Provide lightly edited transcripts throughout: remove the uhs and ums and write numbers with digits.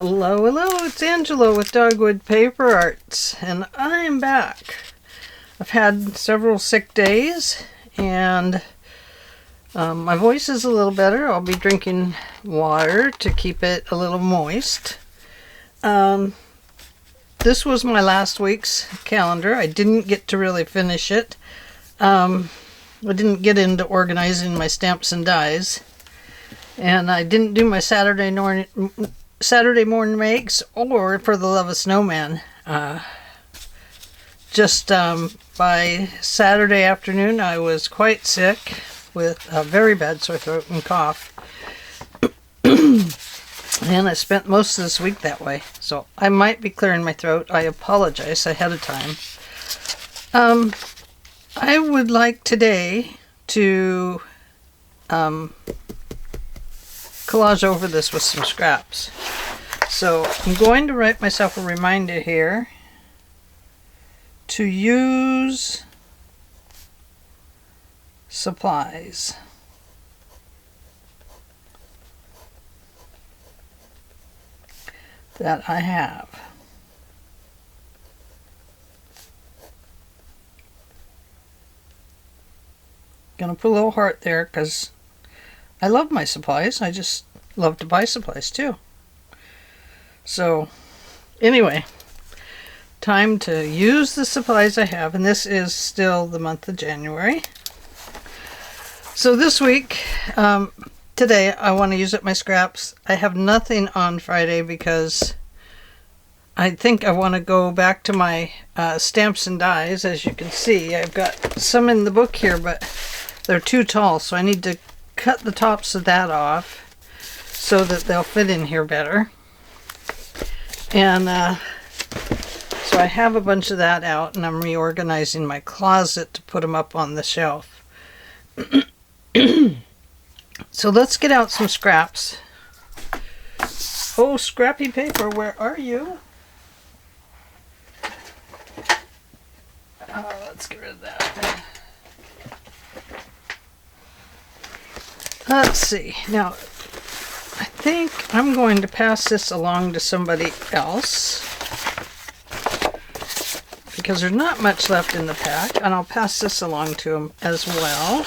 Hello, hello, it's Angela with Dogwood Paper Arts, and I'm back. I've had several sick days, and my voice is a little better. I'll be drinking water to keep it a little moist. This was my last week's calendar. I didn't get to really finish it. I didn't get into organizing my stamps and dies, and I didn't do my Saturday morning makes or For the Love of Snowman. By Saturday afternoon I was quite sick with a very bad sore throat and cough. And I spent most of this week that way. So I might be clearing my throat. I apologize ahead of time. I would like today to collage over this with some scraps. So I'm going to write myself a reminder here to use supplies. That I have. Gonna put a little heart there because I love my supplies. I just love to buy supplies too. So anyway, time to use the supplies I have, and this is still the month of January. So this week, today I want to use up my scraps. I have nothing on Friday because I think I want to go back to my stamps and dies. As you can see, I've got some in the book here, but they're too tall, so I need to cut the tops of that off so that they'll fit in here better. And so I have a bunch of that out, and I'm reorganizing my closet to put them up on the shelf. So let's get out some scraps. Oh, scrappy paper, where are you? Let's get rid of that. Let's see. Now, I think I'm going to pass this along to somebody else because there's not much left in the pack, and I'll pass this along to him as well.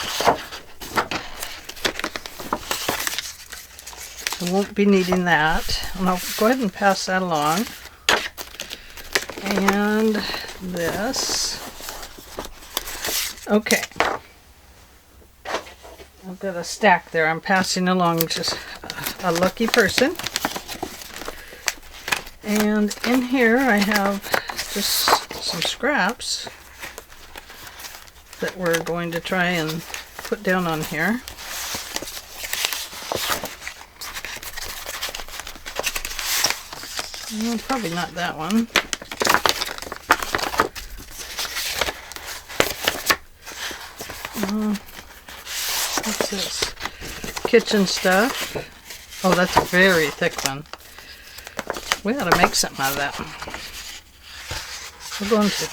I won't be needing that, and I'll go ahead and pass that along. And this. Okay. I've got a stack there I'm passing along, just a lucky person. And in here I have just some scraps that we're going to try and put down on here. Well, probably not that one. What's this? Kitchen stuff. Oh, that's a very thick one. We ought to make something out of that. We're going to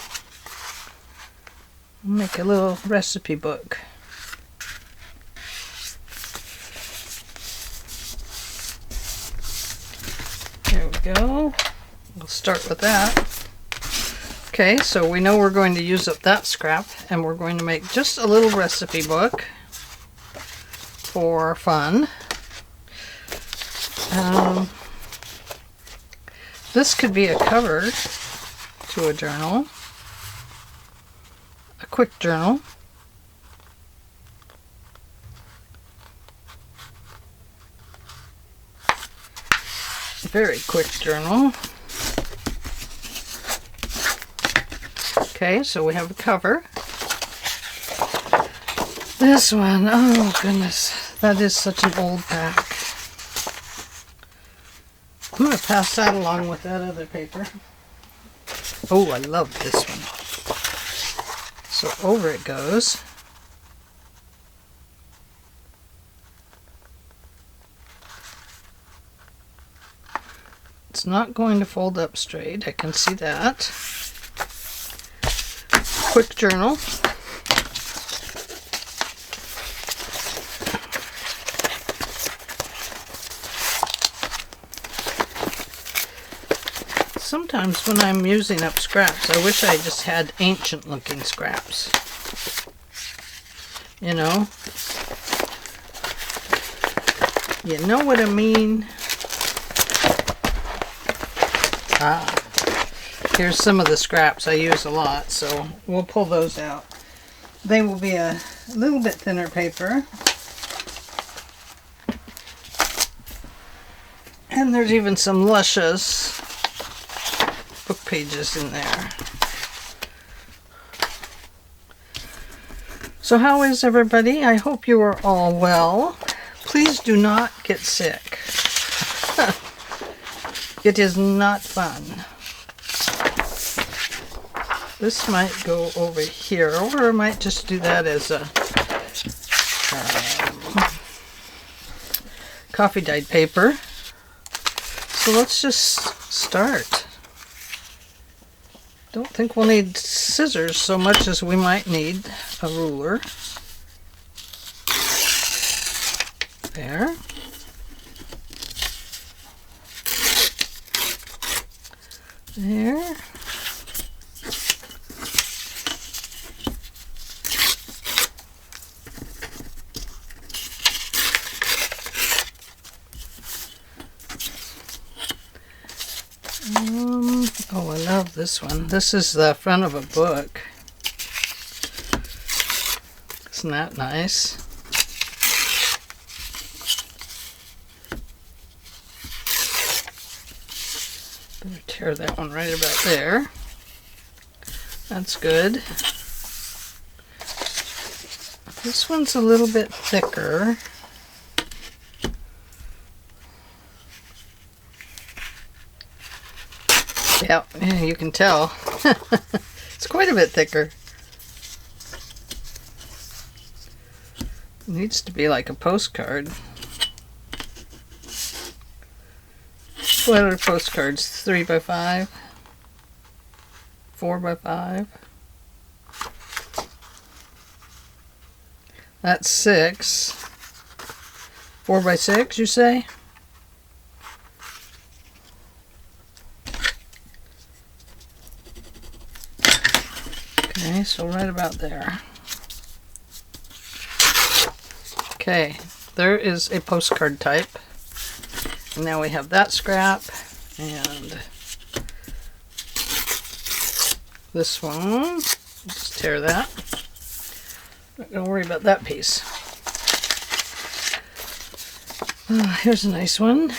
make a little recipe book. There we go. We'll start with that. Okay, so we know we're going to use up that scrap, and we're going to make just a little recipe book for fun. This could be a cover to a journal, a quick journal. A very quick journal. Okay, so we have a cover. This one, oh goodness, that is such an old pack. I'm going to pass that along with that other paper. Oh, I love this one. So over it goes. It's not going to fold up straight, I can see that. Quick journal. Sometimes when I'm using up scraps, I wish I just had ancient looking scraps. You know? You know what I mean? Ah, here's some of the scraps I use a lot, so we'll pull those out. They will be a little bit thinner paper. And there's even some luscious book pages in there. So how is everybody? I hope you are all well. Please do not get sick. It is not fun. This might go over here, or I might just do that as a coffee dyed paper. So let's just start. Don't think we'll need scissors so much as we might need a ruler. There. There. Oh, I love this one. This is the front of a book. Isn't that nice? Better tear that one right about there. That's good. This one's a little bit thicker. Yeah, you can tell. It's quite a bit thicker. It needs to be like a postcard. What are postcards? 3x5? 4x5? That's 6. 4x6, you say? Okay, so right about there. Okay, there is a postcard type. And now we have that scrap and this one. Just tear that. Not gonna worry about that piece. Here's a nice one.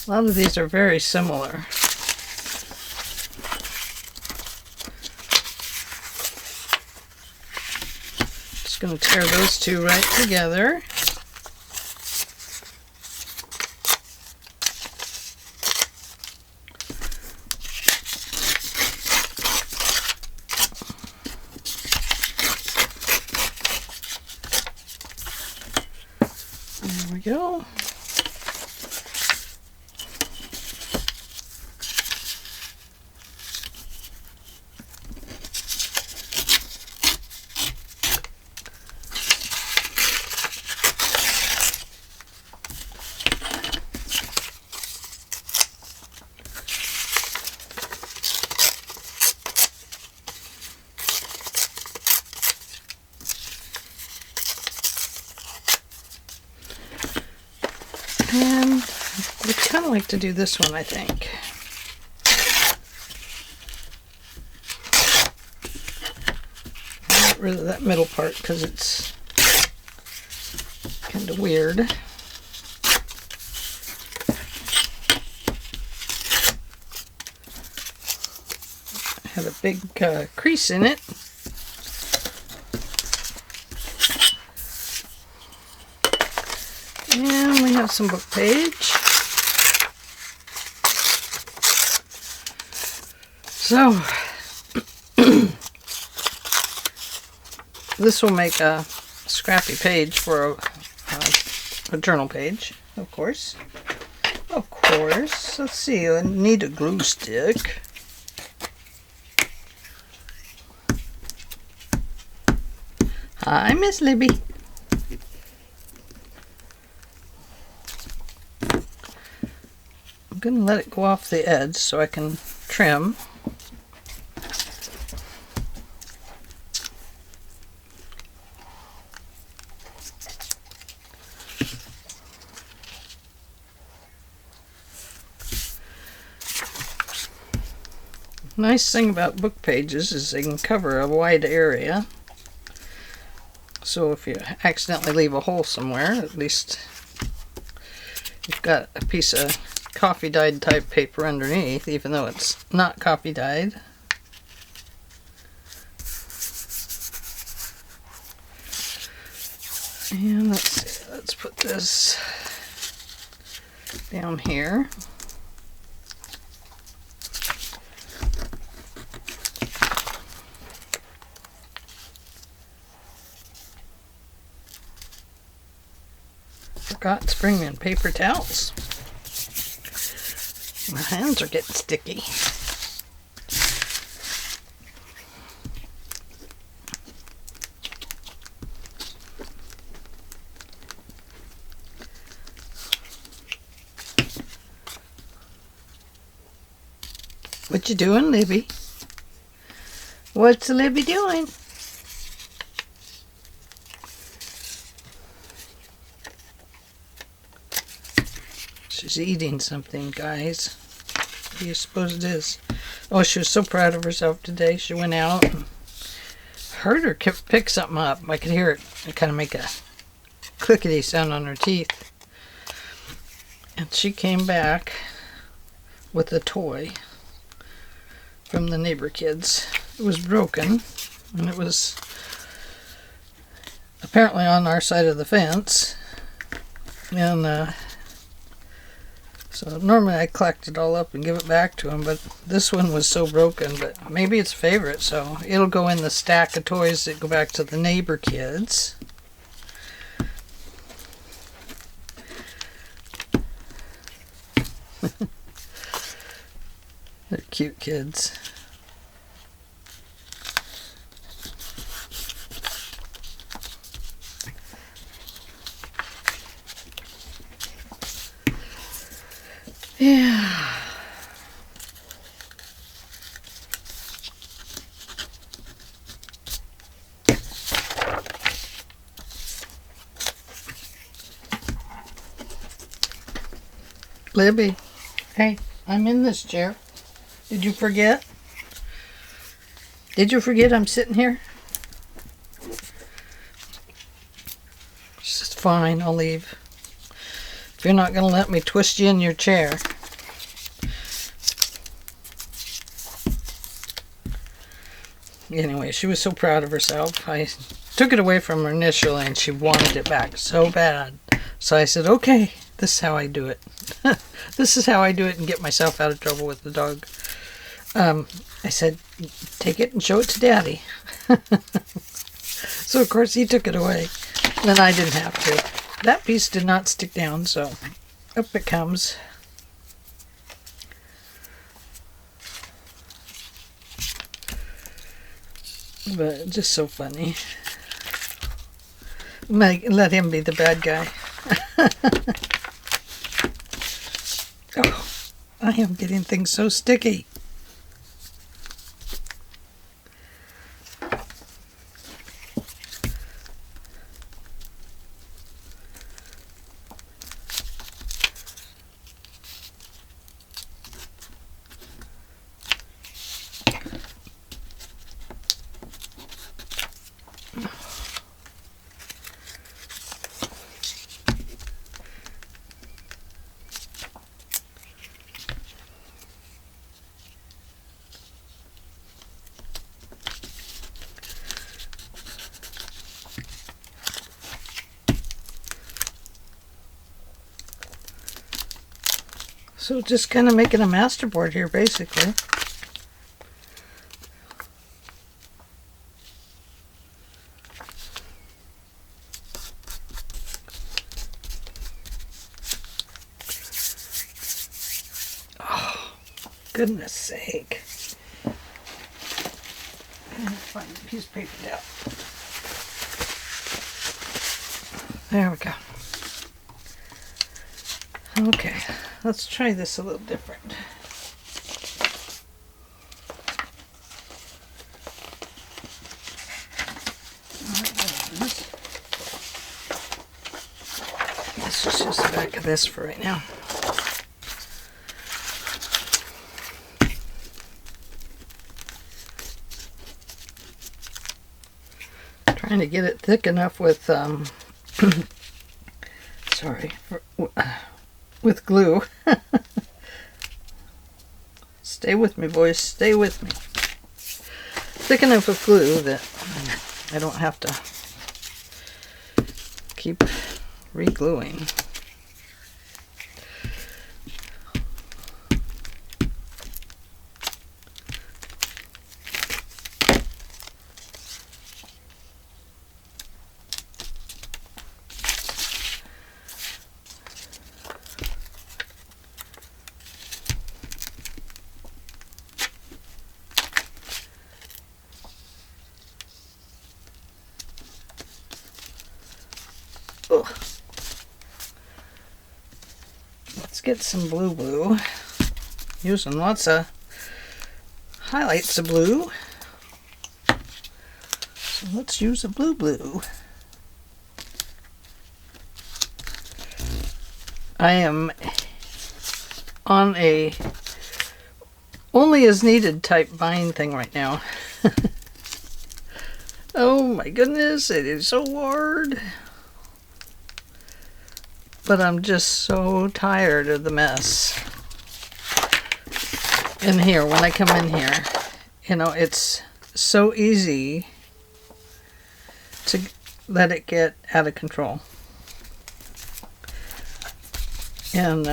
A lot of these are very similar. Just going to tear those two right together. There we go. And we'd kind of like to do this one, I think. Get rid of that middle part because it's kind of weird. Had a big crease in it. And we have some book page. So, this will make a scrappy page for a journal page, of course. Of course. Let's see, I need a glue stick. Hi, Miss Libby. I'm gonna let it go off the edge so I can trim. Nice thing about book pages is they can cover a wide area. So if you accidentally leave a hole somewhere, at least you've got a piece of coffee dyed type paper underneath, even though it's not coffee dyed. And let's see, let's put this down here. Forgot to bring in paper towels. My hands are getting sticky. What you doing, Libby? What's Libby doing? She's eating something, guys. What do you suppose it is? Oh, she was so proud of herself today. She went out and heard her pick something up. I could hear it kind of make a clickety sound on her teeth. And she came back with a toy from the neighbor kids. It was broken, and it was apparently on our side of the fence. And so normally I collect it all up and give it back to him, but this one was so broken, but maybe it's a favorite, so it'll go in the stack of toys that go back to the neighbor kids. They're cute kids. Yeah. Libby, hey, I'm in this chair. Did you forget? Did you forget I'm sitting here? It's fine, I'll leave. If you're not going to let me twist you in your chair. Anyway, she was so proud of herself. I took it away from her initially and she wanted it back so bad. So I said, okay, this is how I do it. This is how I do it and get myself out of trouble with the dog. I said, take it and show it to Daddy. So of course he took it away. Then I didn't have to. That piece did not stick down, so up it comes. But just so funny. Let him be the bad guy. Oh, I am getting things so sticky. So just kind of making a masterboard here, basically. Oh, goodness sake. Find a piece of paper down. There we go. Okay, let's try this a little different. Let's just use the back of this for right now. Trying to get it thick enough with sorry, with glue. Stay with me, boys, stay with me. Thick enough with glue that I don't have to keep re-gluing. Ugh. Let's get some blue. Using lots of highlights of blue. So let's use a blue. I am on a only as needed type buying thing right now. Oh my goodness, it is so hard. But I'm just so tired of the mess. In here, when I come in here, you know, it's so easy to let it get out of control. And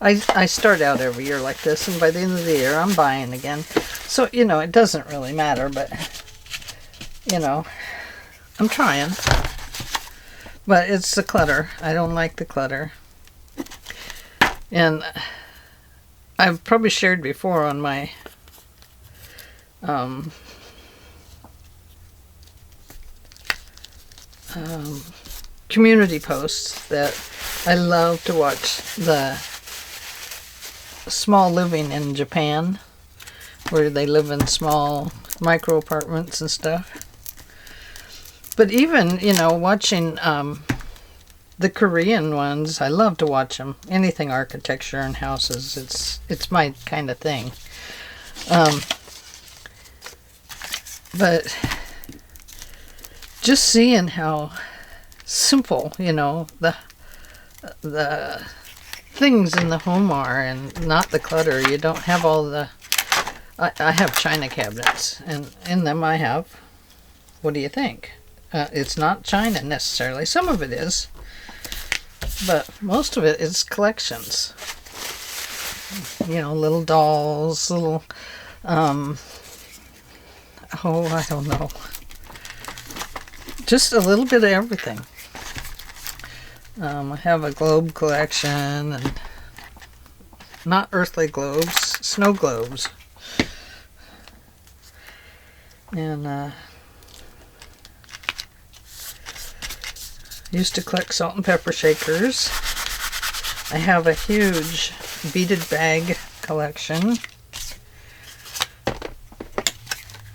I start out every year like this, and by the end of the year, I'm buying again. So, you know, it doesn't really matter, but, you know, I'm trying. But it's the clutter. I don't like the clutter. And I've probably shared before on my community posts that I love to watch the small living in Japan, where they live in small micro apartments and stuff. But even, you know, watching the Korean ones, I love to watch them. Anything architecture and houses, it's my kind of thing. But just seeing how simple, you know, the things in the home are, and not the clutter. You don't have all the... I have china cabinets, and in them I have... What do you think? It's not china necessarily. Some of it is, but most of it is collections. You know, little dolls, little, oh, I don't know. Just a little bit of everything. I have a globe collection, and not earthly globes, snow globes. And, used to collect salt and pepper shakers. I have a huge beaded bag collection.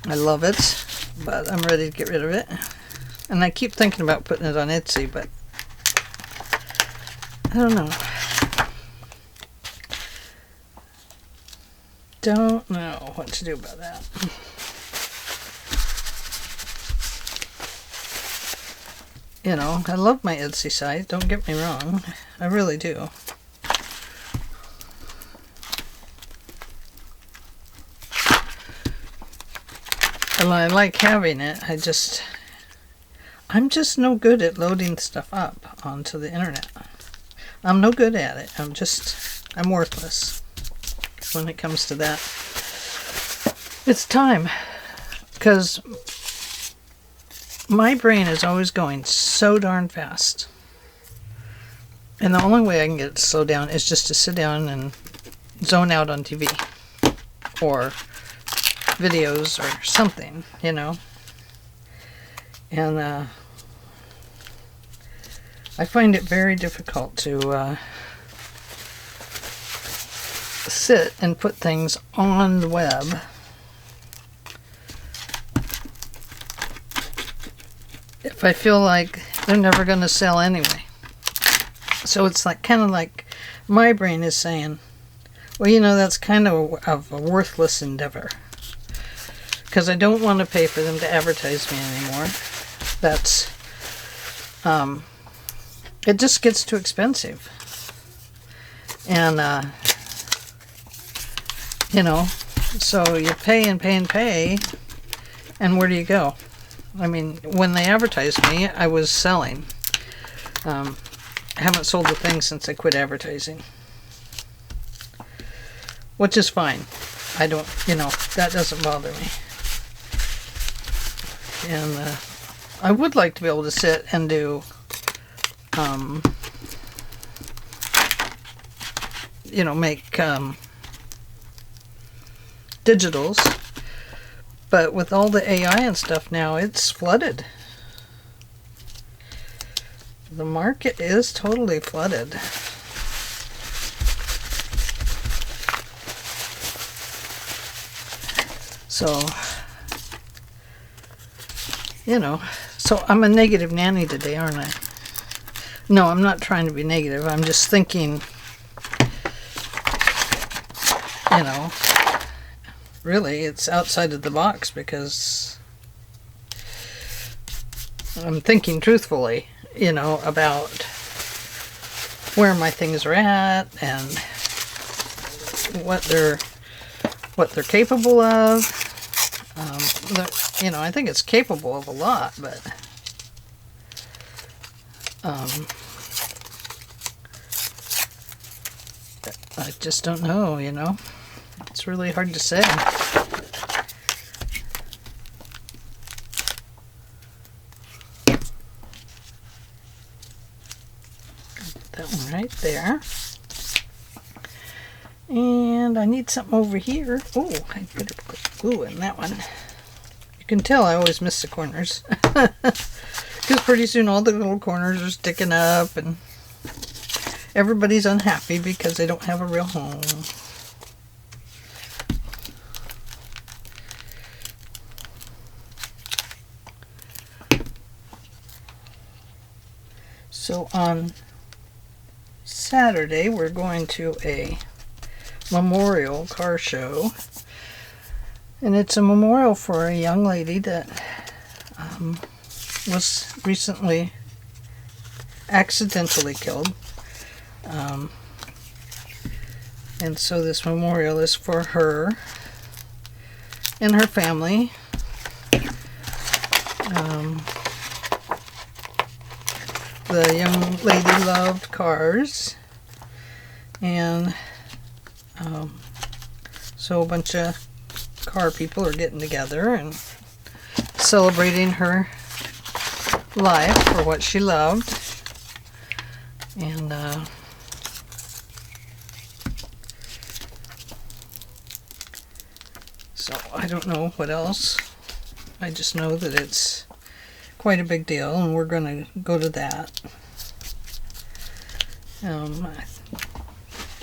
I love it, but I'm ready to get rid of it. And I keep thinking about putting it on Etsy, but I don't know. Don't know what to do about that. You know, I love my Etsy site, don't get me wrong. I really do. And I like having it. I'm just no good at loading stuff up onto the internet. I'm no good at it. I'm worthless when it comes to that. It's time, because my brain is always going so darn fast. And the only way I can get it to slow down is just to sit down and zone out on TV. Or videos or something, you know. And I find it very difficult to sit and put things on the web if I feel like they're never going to sell anyway. So it's like kind of like my brain is saying, well, you know, that's kind of a worthless endeavor, because I don't want to pay for them to advertise me anymore. That's it just gets too expensive. And you know, so you pay and pay and pay, and where do you go? I mean, when they advertised me, I was selling. I haven't sold a thing since I quit advertising, which is fine. I don't, you know, that doesn't bother me. And I would like to be able to sit and do, you know, make digitals, but with all the AI and stuff now, it's flooded. The market is totally flooded. So, you know, so I'm a negative nanny today, aren't I? No, I'm not trying to be negative. I'm just thinking, you know, really it's outside of the box, because I'm thinking truthfully, you know, about where my things are at and what they're capable of. You know, I think it's capable of a lot, but I just don't know, you know. It's really hard to say. That one right there. And I need something over here. Oh, I better put glue in that one. You can tell I always miss the corners. Because pretty soon all the little corners are sticking up and everybody's unhappy because they don't have a real home. So on Saturday we're going to a memorial car show, and it's a memorial for a young lady that was recently accidentally killed, and so this memorial is for her and her family. The young lady loved cars, and so a bunch of car people are getting together and celebrating her life for what she loved. And so I don't know what else. I just know that it's quite a big deal, and we're going to go to that.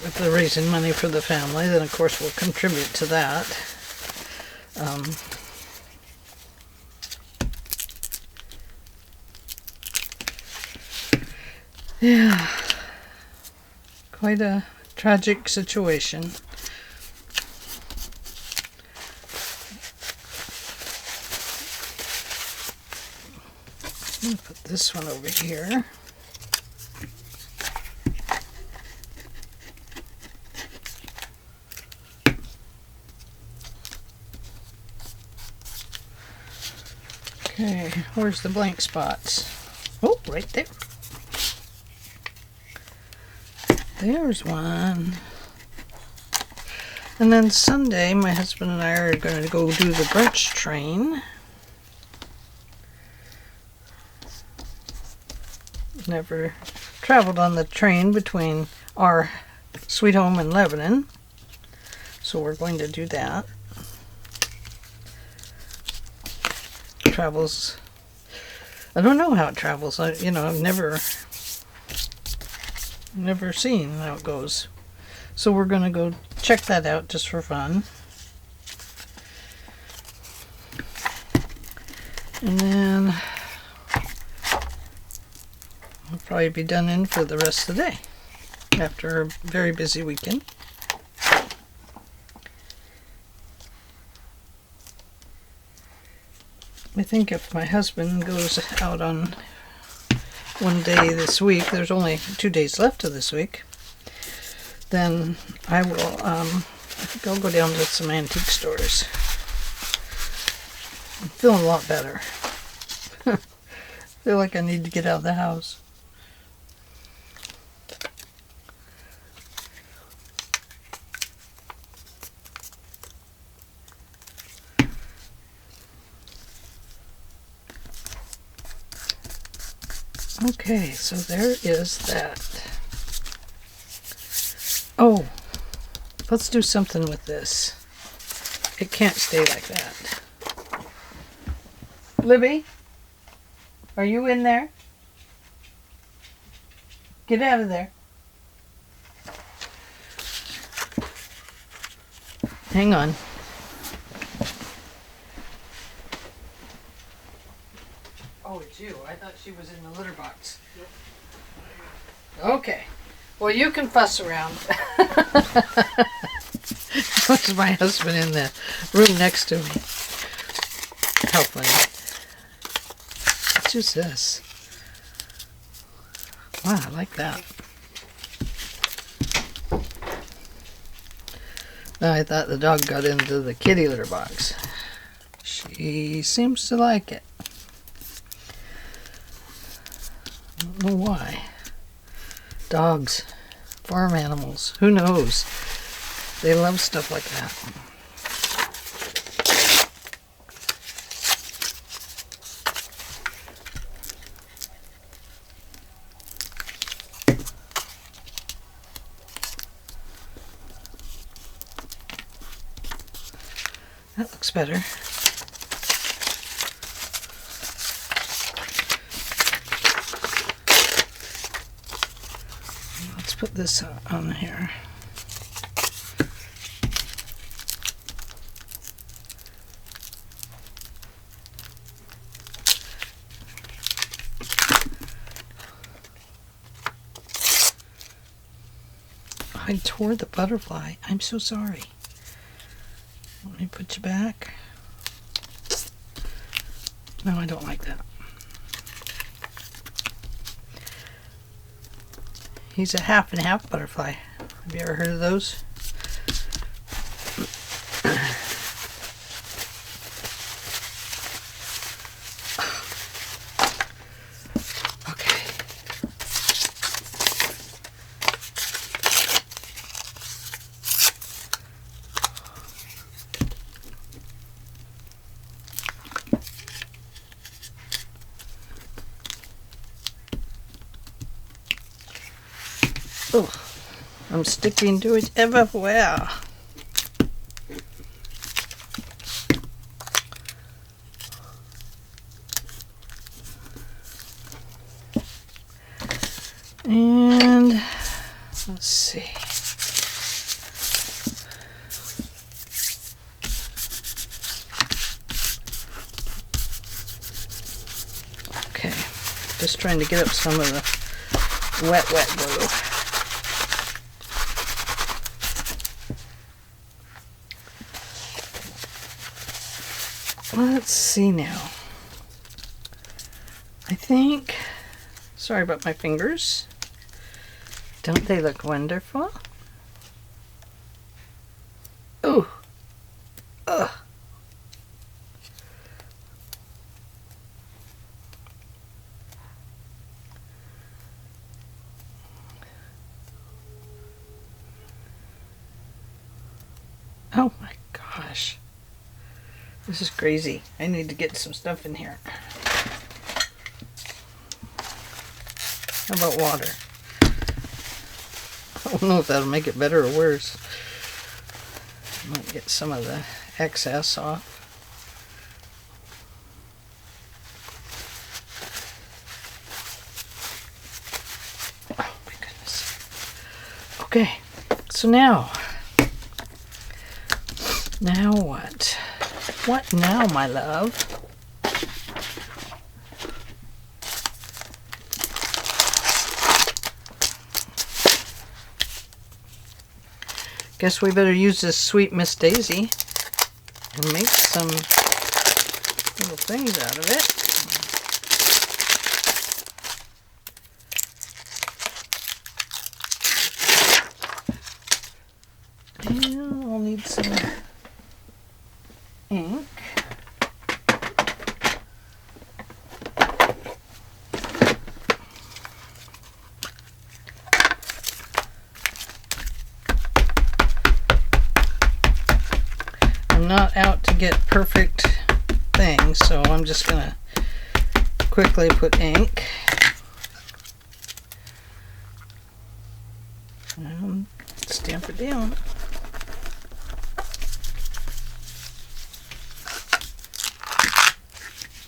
If they're raising money for the family, then of course we'll contribute to that. Yeah, quite a tragic situation. I'm going to put this one over here. Okay, where's the blank spots? Oh, right there. There's one. And then Sunday, my husband and I are going to go do the brunch train. Never traveled on the train between our sweet home and Lebanon, so we're going to do that. Travels, I don't know how it travels. I've never Never seen how it goes. So we're going to go check that out just for fun. And then I'll probably be done in for the rest of the day after a very busy weekend. I think if my husband goes out on one day this week, there's only 2 days left of this week, then I will, I think I'll go down to some antique stores. I'm feeling a lot better. Feel like I need to get out of the house. Okay, so there is that. Oh, let's do something with this. It can't stay like that. Libby, are you in there? Get out of there. Hang on. Oh, it's you. I thought she was in the litter box. Yep. Okay. Well, you can fuss around. There's my husband in the room next to me. How funny. What's just this? Wow, I like that. I thought the dog got into the kitty litter box. She seems to like it. I don't know why. Dogs, farm animals, who knows? They love stuff like that. That looks better. Let's put this on here. I tore the butterfly. I'm so sorry. Let me put you back. No, I don't like that. He's a half and half butterfly. Have you ever heard of those? Oh, I'm sticking to it everywhere. And let's see. Okay, just trying to get up some of the wet glue. Let's see now. I think, sorry about my fingers. Don't they look wonderful? Ooh. Ugh. Oh my gosh. This is crazy. I need to get some stuff in here. How about water? I don't know if that'll make it better or worse. Might get some of the excess off. Oh my goodness. Okay, so now what? What now, my love? Guess we better use this sweet Miss Daisy and make some little things out of it. And I'll need some ink. I'm not out to get perfect things, so I'm just gonna quickly put ink and stamp it down.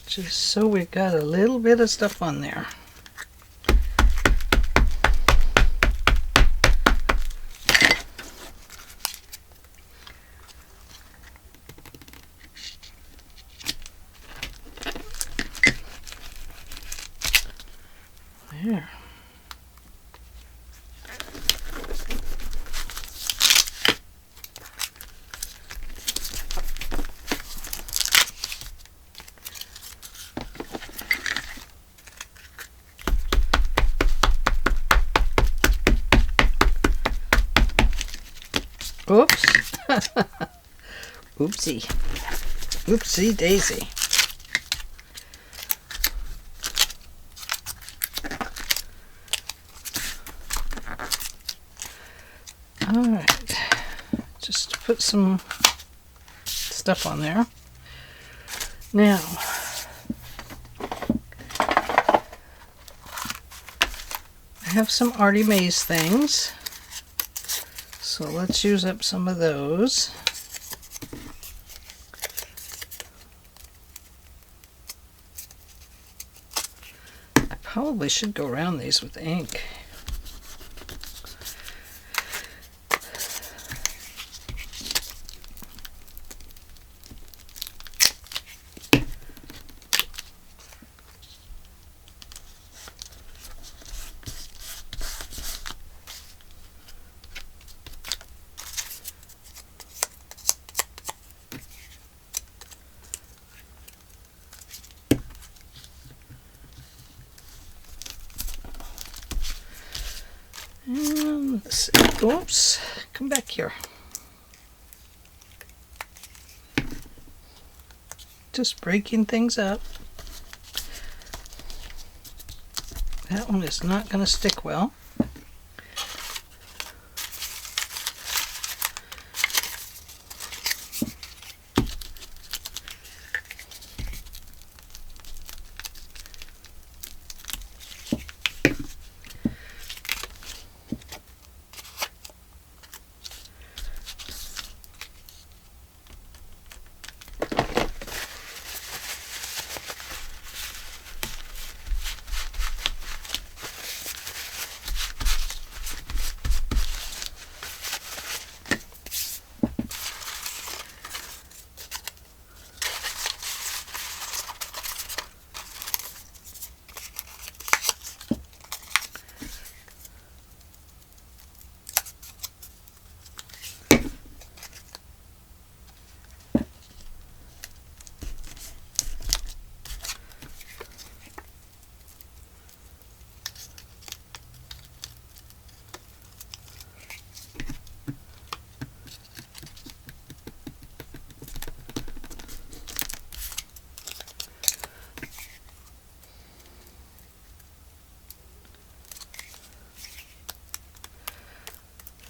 Just so we've got a little bit of stuff on there. There. Oops. Oopsie. Oopsie daisy. Alright. Just to put some stuff on there. Now, I have some Artie Mays things. So let's use up some of those. I probably should go around these with ink. And let's see. Oops, come back here. Just breaking things up. That one is not going to stick well.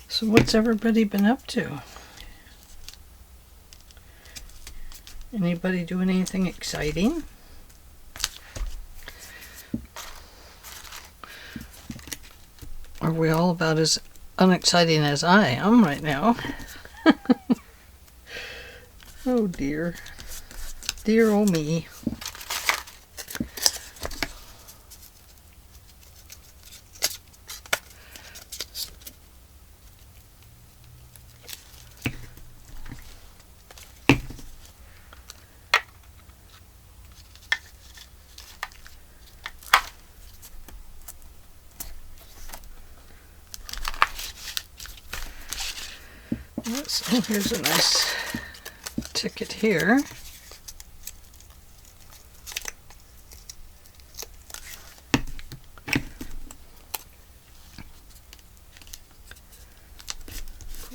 So what's everybody been up to? Anybody doing anything exciting? Are we all about as unexciting as I am right now? Oh dear. Dear oh me. So here's a nice ticket here.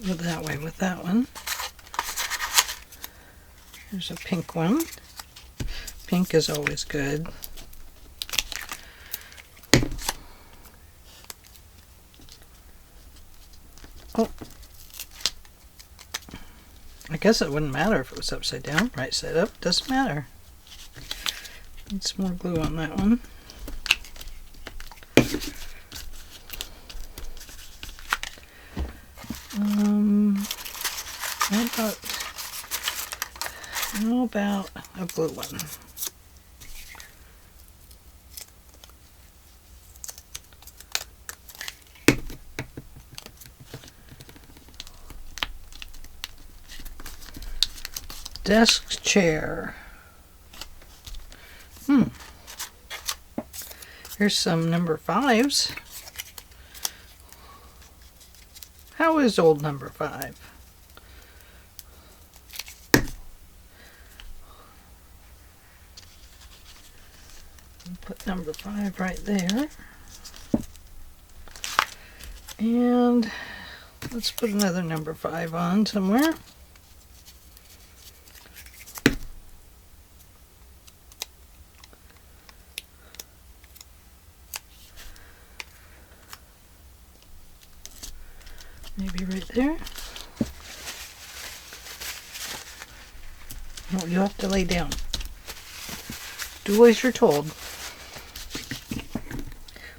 Go that way with that one. Here's a pink one. Pink is always good. Oh, I guess it wouldn't matter if it was upside down. Right side up, doesn't matter. Need some more glue on that one. How about a blue one? Desk chair. Here's some number 5s. How is old number 5? Put number 5 right there. And let's put another number 5 on somewhere. Maybe right there. No, you have to lay down. Do as you're told.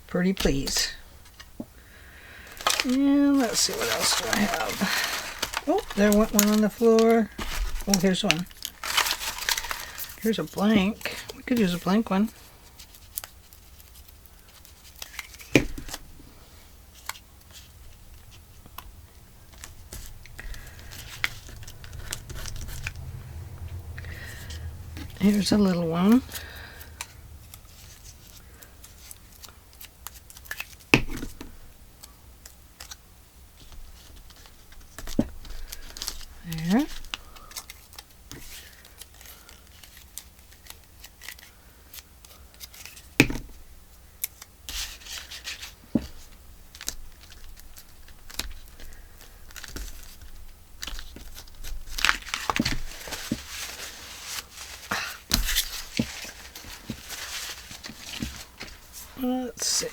Pretty please. And let's see, what else do I have? Oh, there went one on the floor. Oh, here's one. Here's a blank. We could use a blank one. Here's a little one. There. Let's see.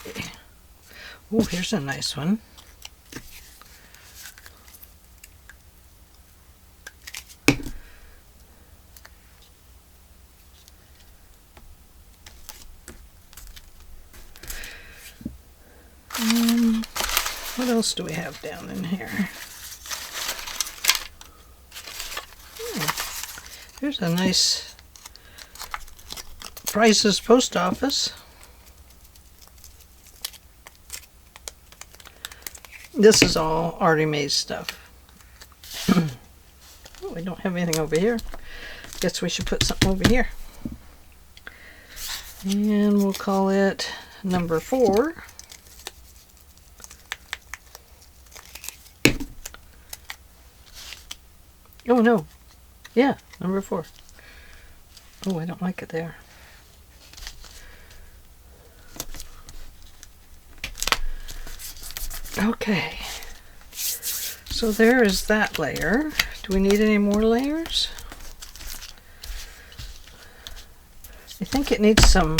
Oh, here's a nice one. What else do we have down in here? Here's a nice Price's Post Office. This is all already made stuff. Oh, we don't have anything over here. Guess we should put something over here. And we'll call it number 4. Oh no. Yeah, number 4. Oh, I don't like it there. Okay. So there is that layer. Do we need any more layers? I think it needs some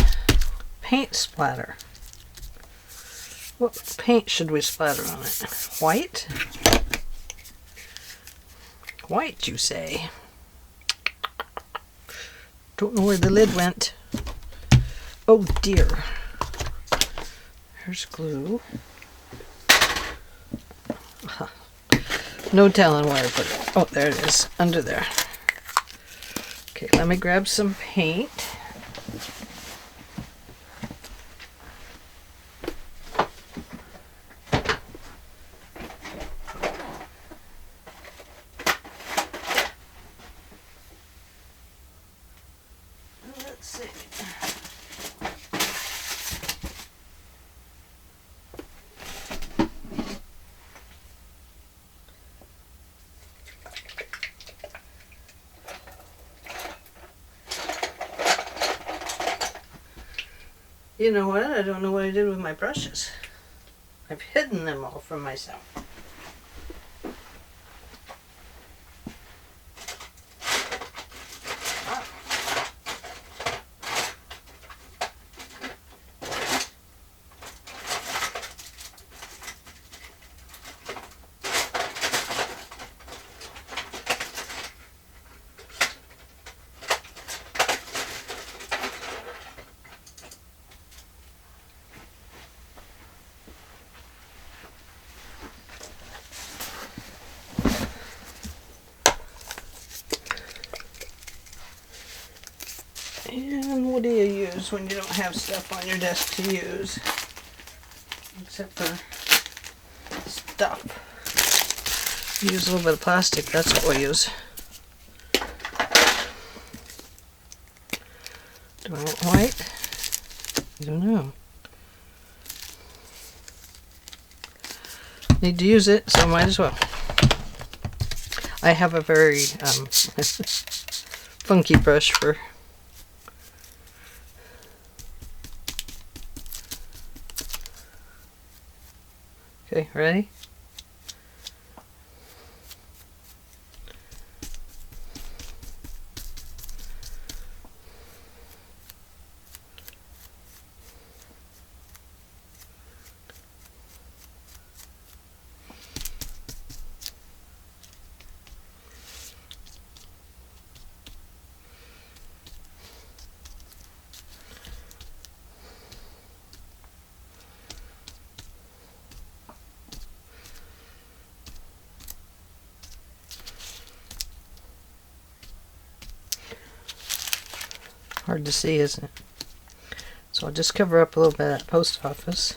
paint splatter. What paint should we splatter on it? White? White, you say? Don't know where the lid went. Oh dear. Here's glue. No telling where I put it. Oh, there it is, under there. Okay, let me grab some paint. Let's see. You know what? I don't know what I did with my brushes. I've hidden them all from myself. And what do you use when you don't have stuff on your desk to use? Except for stuff. Use a little bit of plastic, that's what we use. Do I want white? I don't know. Need to use it, so might as well. I have a very funky brush for okay, ready? Hard to see, isn't it? So I'll just cover up a little bit of that post office.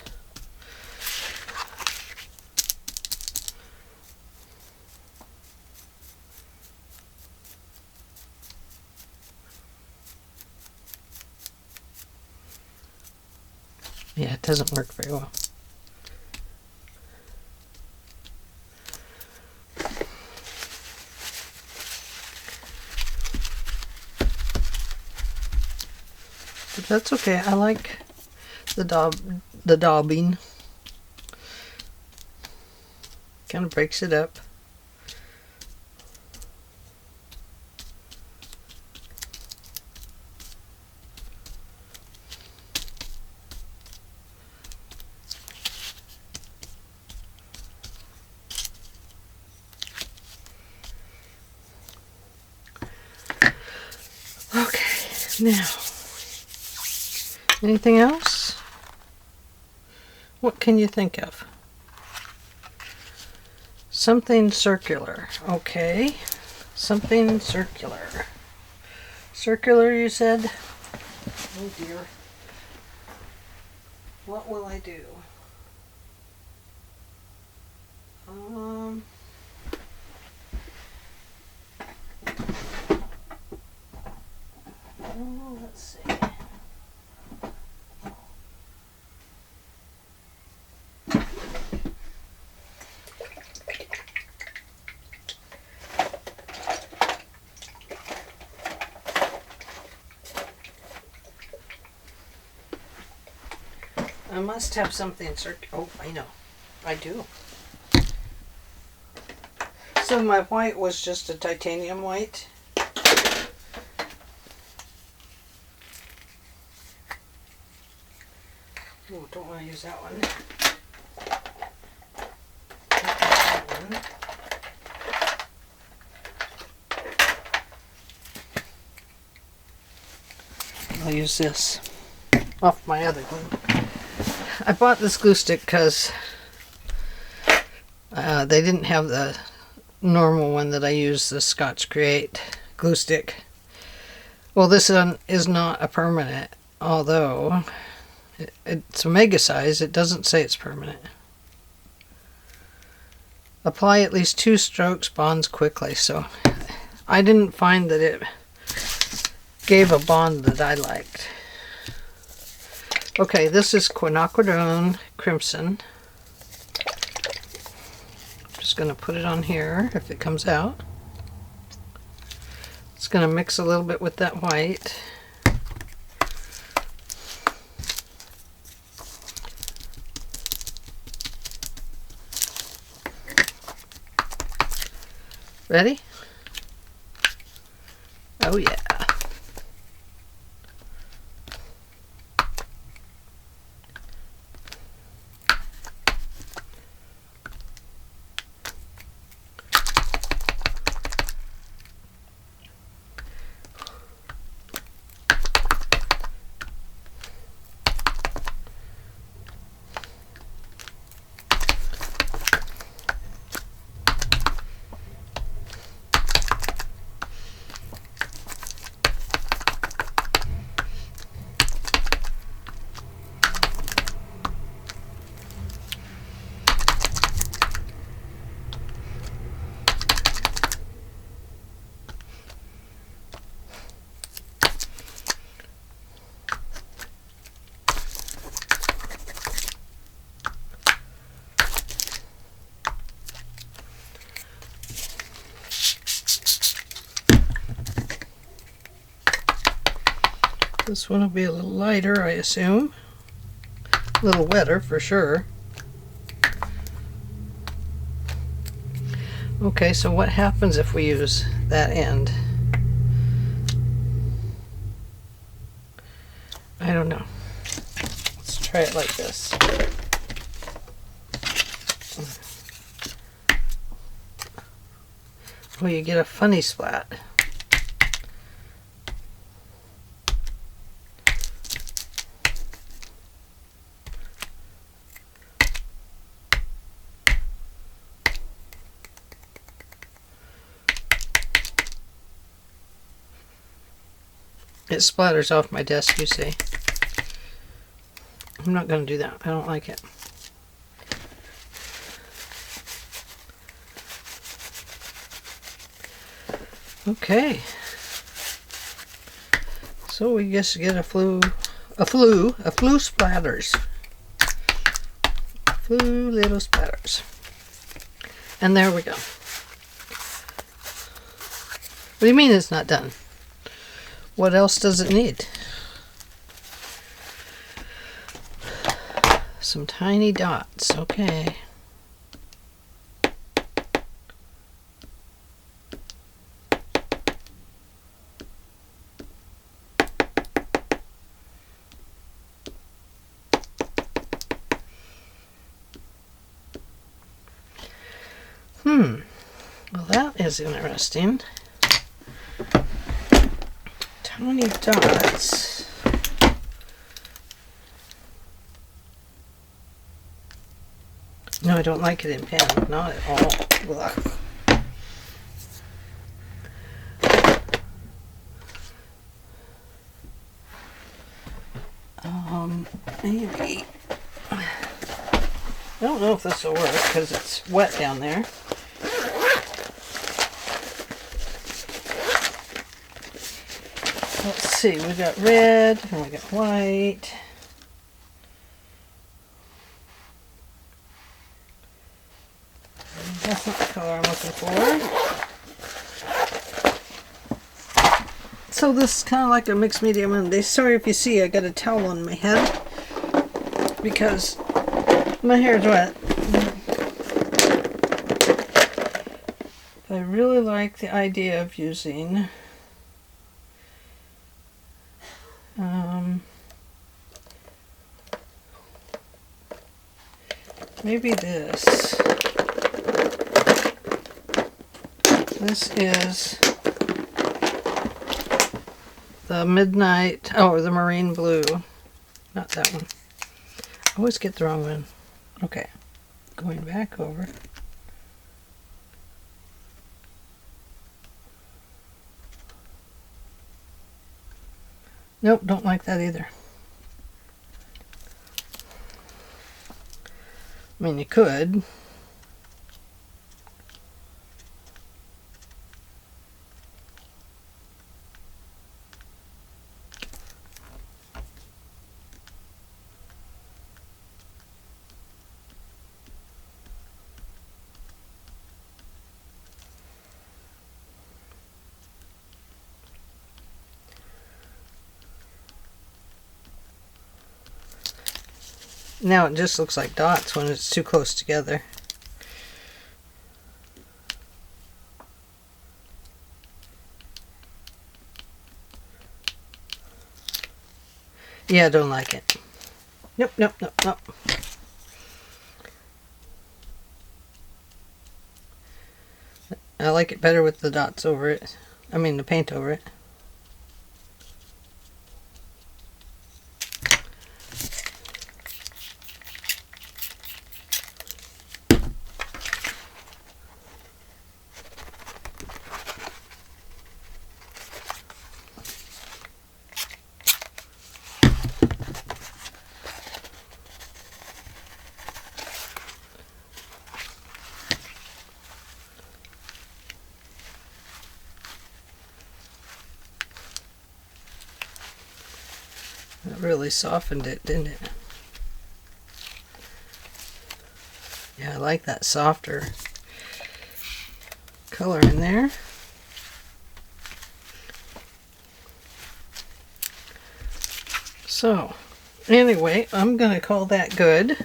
Yeah, it doesn't work very well. But that's okay. I like the daubing. Kind of breaks it up. Okay, now, anything else? What can you think of? Something circular. Okay, something circular. Circular, you said? Oh dear. What will I do? Oh, let's see. I must have something circular. Oh, I know. I do. So my white was just a titanium white. Oh, don't want to use that one. I'll use this off my other glue. I bought this glue stick because they didn't have the normal one that I use, the Scotch Create glue stick. Well, this one is not a permanent, although it's a mega size. It doesn't say it's permanent. Apply at least 2 strokes, bonds quickly. So I didn't find that it gave a bond that I liked. Okay, this is Quinacridone Crimson. I'm just going to put it on here if it comes out. It's going to mix a little bit with that white. Ready? Oh yeah. This one will be a little lighter, I assume. A little wetter for sure. Okay, so what happens if we use that end? I don't know. Let's try it like this. Well, you get a funny splat. It splatters off my desk, you see. I'm not going to do that. I don't like it. Okay. So we just get a flu splatters. Flu little splatters. And there we go. What do you mean it's not done? What else does it need? Some tiny dots, okay. Well, that is interesting. Tiny dots. No, I don't like it in pen. Not at all. Ugh. Maybe. I don't know if this will work because it's wet down there. Let's see, we got red and we got white. That's not the color I'm looking for. So this is kind of like a mixed media Monday. Sorry if you see I got a towel on my head because my hair is wet. I really like the idea of using maybe this. This is the midnight, oh, the marine blue. Not that one. I always get the wrong one. Okay, going back over. Nope, don't like that either. I mean, you could. Now it just looks like dots when it's too close together. Yeah, I don't like it. Nope, nope, nope, nope. I like it better with the dots over it. I mean the paint over it. It really softened it, didn't it? Yeah, I like that softer color in there. So, anyway, I'm going to call that good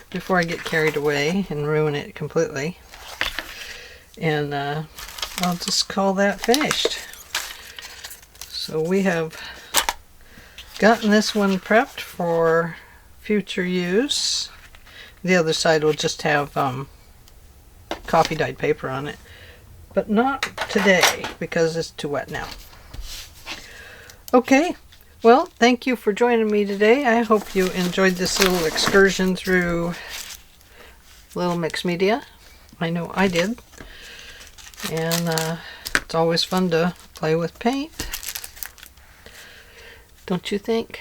before I get carried away and ruin it completely. And I'll just call that finished. So we have gotten this one prepped for future use. The other side will just have coffee dyed paper on it, but not today because it's too wet now. Okay, well, thank you for joining me today. I hope you enjoyed this little excursion through Little Mix Media. I know I did. And it's always fun to play with paint. Don't you think?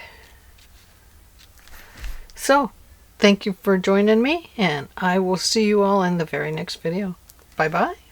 So, thank you for joining me, and I will see you all in the very next video. Bye-bye.